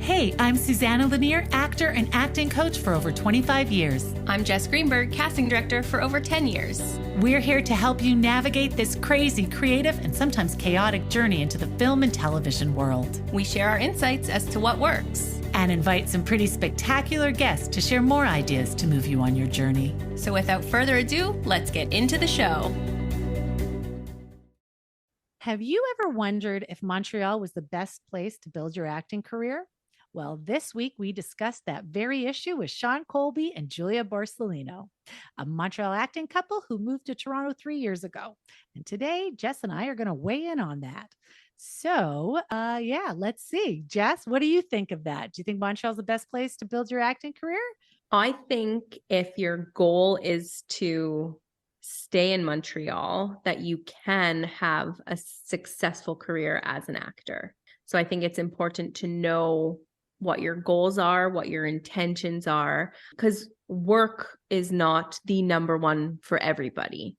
Hey, I'm Susanna Lanier, actor and acting coach for over 25 years. I'm Jess Greenberg, casting director for over 10 years. We're here to help you navigate this crazy, creative, and sometimes chaotic journey into the film and television world. We share our insights as to what works. And invite some pretty spectacular guests to share more ideas to move you on your journey. So without further ado, let's get into the show. Have you ever wondered if Montreal was the best place to build your acting career? Well, this week we discussed that very issue with Sean Colby and Julia Borsellino, a Montreal acting couple who moved to Toronto 3 years ago. And today, Jess and I are going to weigh in on that. So, let's see. Jess, what do you think of that? Do you think Montreal's the best place to build your acting career? I think if your goal is to stay in Montreal, that you can have a successful career as an actor. So I think it's important to know what your goals are, what your intentions are, because work is not the number one for everybody.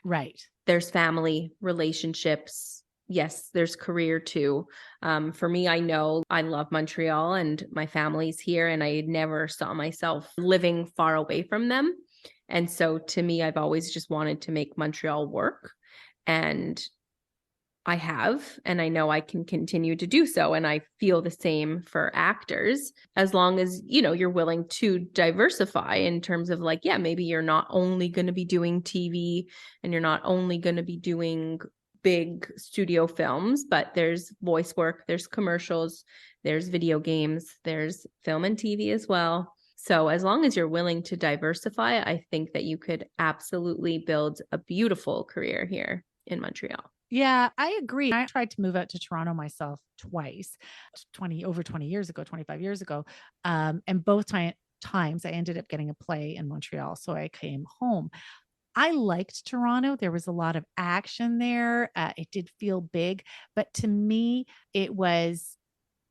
Right. There's family, relationships. Yes, there's career too. For me, I know I love Montreal and my family's here, and I never saw myself living far away from them. And so to me, I've always just wanted to make Montreal work. And I have, and I know I can continue to do so. And I feel the same for actors, as long as, you're willing to diversify in terms of maybe you're not only going to be doing TV and you're not only going to be doing big studio films, but there's voice work, there's commercials, there's video games, there's film and TV as well. So as long as you're willing to diversify, I think that you could absolutely build a beautiful career here in Montreal. Yeah, I agree. I tried to move out to Toronto myself twice, 25 years ago. And both times I ended up getting a play in Montreal. So I came home. I liked Toronto. There was a lot of action there. It did feel big, but to me, it was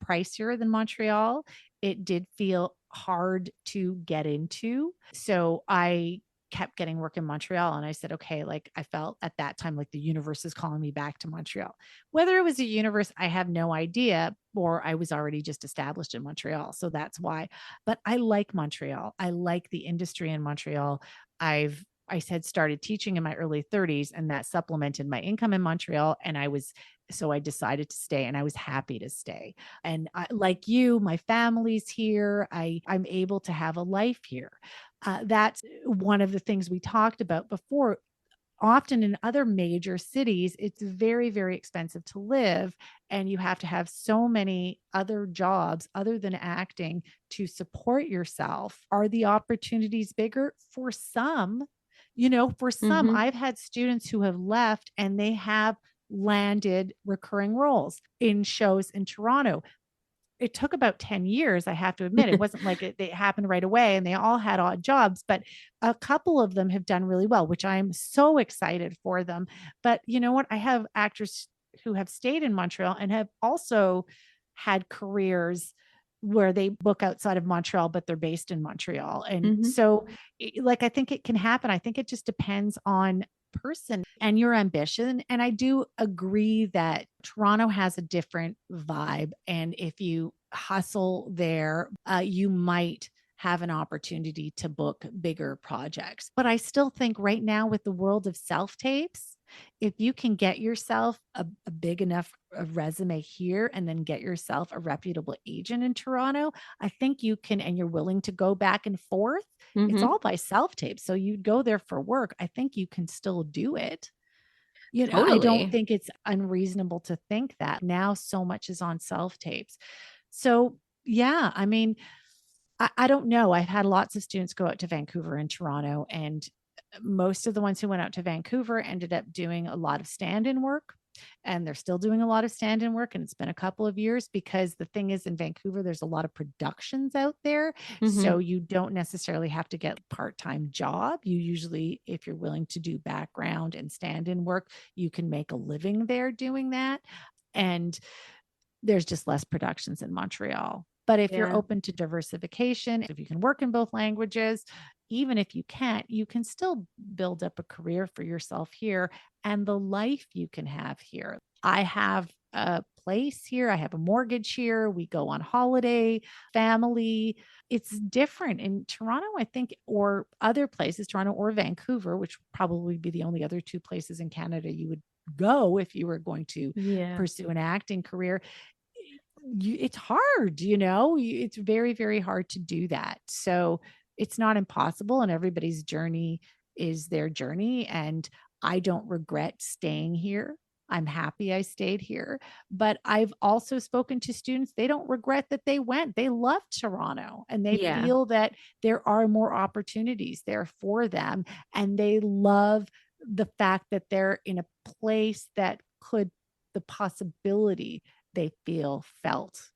pricier than Montreal. It did feel hard to get into. So I kept getting work in Montreal. And I said, okay, I felt at that time, like the universe is calling me back to Montreal. Whether it was a universe, I have no idea, or I was already just established in Montreal. So that's why, but I like Montreal. I like the industry in Montreal. I had started teaching in my early 30s, and that supplemented my income in Montreal. And so I decided to stay, and I was happy to stay. And like you, my family's here. I'm able to have a life here. That's one of the things we talked about before. Often in other major cities, it's very, very expensive to live, and you have to have so many other jobs other than acting to support yourself. Are the opportunities bigger? For some, Mm-hmm. I've had students who have left and they have landed recurring roles in shows in Toronto. It took about 10 years, I have to admit. It wasn't like it happened right away, and they all had odd jobs, but a couple of them have done really well, which I'm so excited for them. But you know what? I have actors who have stayed in Montreal and have also had careers where they book outside of Montreal, but they're based in Montreal. And so I think it can happen. I think it just depends on person and your ambition. And I do agree that Toronto has a different vibe. And if you hustle there, you might have an opportunity to book bigger projects. But I still think right now, with the world of self-tapes, if you can get yourself a big enough resume here and then get yourself a reputable agent in Toronto, I think you can, and you're willing to go back and forth. It's all by self-tape. So you go there for work. I think you can still do it. Totally. I don't think it's unreasonable to think that now so much is on self-tapes. So yeah, I mean, I don't know. I've had lots of students go out to Vancouver and Toronto, and most of the ones who went out to Vancouver ended up doing a lot of stand-in work, and they're still doing a lot of stand-in work. And it's been a couple of years, because the thing is, in Vancouver, there's a lot of productions out there. So you don't necessarily have to get a part-time job. You usually, if you're willing to do background and stand-in work, you can make a living there doing that. And there's just less productions in Montreal. But if you're open to diversification, if you can work in both languages, even if you can't, you can still build up a career for yourself here and the life you can have here. I have a place here. I have a mortgage here. We go on holiday, family. It's different in Toronto, I think, or other places, Toronto or Vancouver, which would probably be the only other two places in Canada you would go if you were going to Yeah. pursue an acting career. It's hard, it's very, very hard to do that. So it's not impossible, and everybody's journey is their journey. And I don't regret staying here. I'm happy I stayed here. But I've also spoken to students, they don't regret that they went. They love Toronto and they Yeah. feel that there are more opportunities there for them. And they love the fact that they're in a place that could, the possibility they felt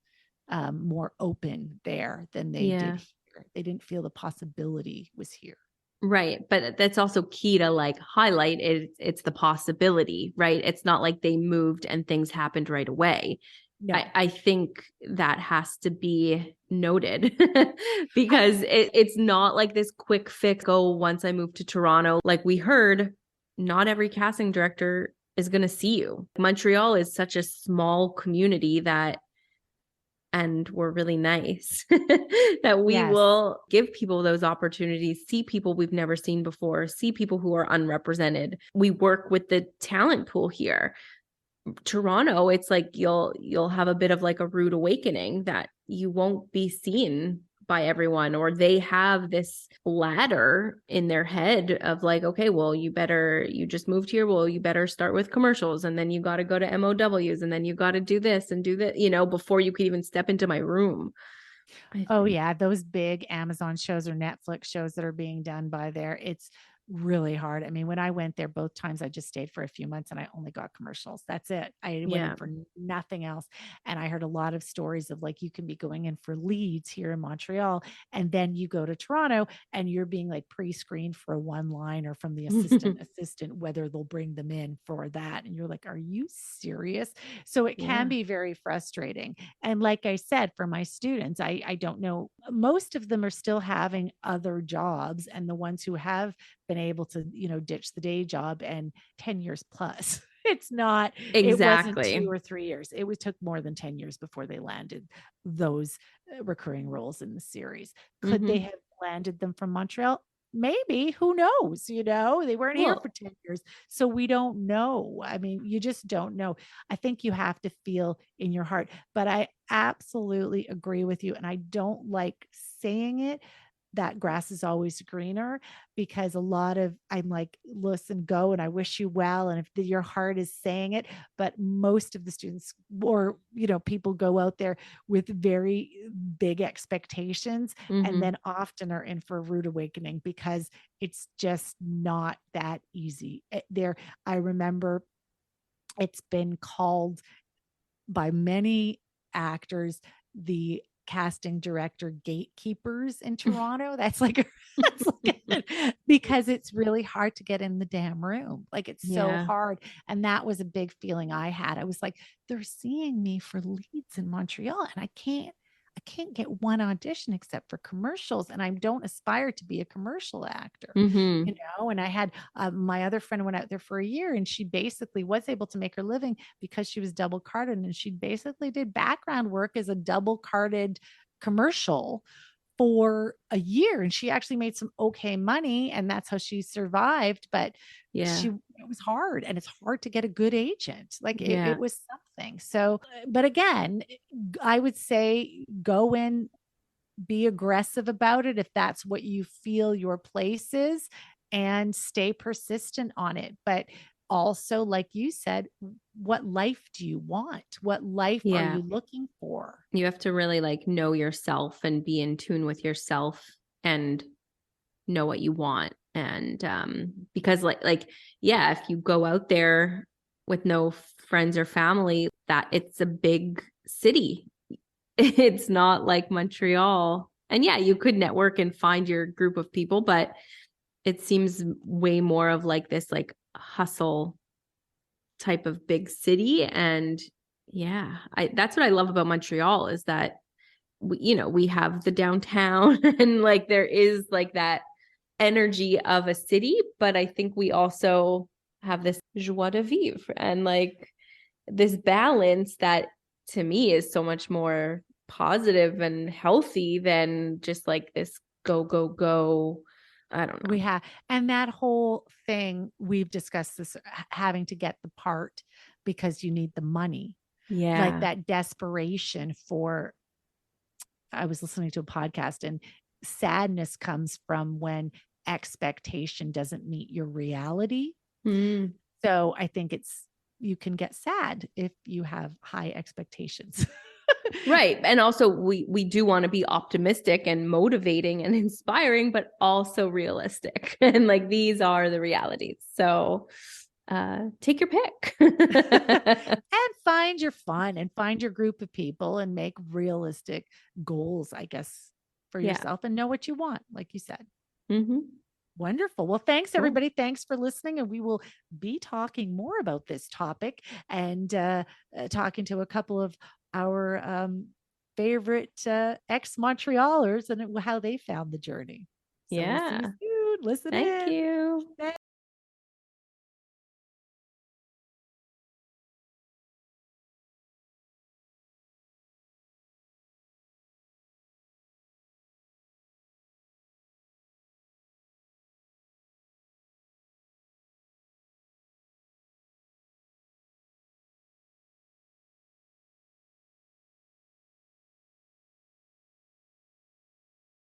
more open there than they did Yeah. here. They didn't feel the possibility was here. Right. But that's also key to like highlight it's the possibility, right? It's not like they moved and things happened right away. No. I think that has to be noted because it's not like this quick fix. Oh, once I moved to Toronto, like we heard, not every casting director is going to see you. Montreal is such a small community and we're really nice that we Yes. will give people those opportunities, see people we've never seen before, see people who are unrepresented. We work with the talent pool here. Toronto, it's like you'll have a bit of like a rude awakening that you won't be seen by everyone, or they have this ladder in their head of like, okay, well, you just moved here, well, you better start with commercials, and then you got to go to MOWs, and then you got to do this and do that, before you could even step into my room. Oh yeah, those big Amazon shows or Netflix shows that are being done by there, it's really hard. I mean, when I went there both times, I just stayed for a few months and I only got commercials. That's it. I went in Yeah. for nothing else. And I heard a lot of stories of like, you can be going in for leads here in Montreal, and then you go to Toronto and you're being like pre-screened for a one liner from the assistant, whether they'll bring them in for that. And you're like, are you serious? So it can Yeah. be very frustrating. And like I said, for my students, I don't know, most of them are still having other jobs, and the ones who have been able to, ditch the day job and 10 years plus. It wasn't Exactly. 2 or 3 years. Took more than 10 years before they landed those recurring roles in the series. Could they have landed them from Montreal? Maybe, who knows? They weren't here for 10 years. So we don't know. I mean, you just don't know. I think you have to feel in your heart, but I absolutely agree with you. And I don't like saying it, that grass is always greener, because I'm like, listen, go, and I wish you well. And if your heart is saying it, but most of the students or, people go out there with very big expectations and then often are in for a rude awakening because it's just not that easy. I remember it's been called by many actors the casting director gatekeepers in Toronto. Because it's really hard to get in the damn room. Like, it's so hard. And that was a big feeling I had. I was like, they're seeing me for leads in Montreal and I can't get one audition except for commercials. And I don't aspire to be a commercial actor, and I had my other friend went out there for a year and she basically was able to make her living because she was double carded, and she basically did background work as a double carded commercial for a year, and she actually made some okay money, and that's how she survived. But it was hard, and it's hard to get a good agent. Like it was something. So, but again, I would say go in, be aggressive about it if that's what you feel your place is, and stay persistent on it. But also, like you said, what life do you want? What life are you looking for? You have to really like know yourself and be in tune with yourself and know what you want. And because if you go out there with no friends or family, that it's a big city. It's not like Montreal. And you could network and find your group of people, but it seems way more of like this like hustle type of big city. And that's what I love about Montreal is that we have the downtown and like there is like that energy of a city, but I think we also have this joie de vivre and like this balance that to me is so much more positive and healthy than just like this go, go, go. I don't know. We have, and that whole thing, we've discussed this, having to get the part because you need the money. Yeah. Like that desperation for, I was listening to a podcast, and sadness comes from when expectation doesn't meet your reality. Mm. So I think you can get sad if you have high expectations. Right. And also we do want to be optimistic and motivating and inspiring, but also realistic. And like these are the realities. So take your pick. And find your fun and find your group of people and make realistic goals, I guess, for yourself, and know what you want, like you said. Mm-hmm. Wonderful. Well, thanks everybody. Thanks for listening. And we will be talking more about this topic and talking to a couple of our favorite ex-Montrealers and how they found the journey. So we'll see you soon. Listen in. Thank you.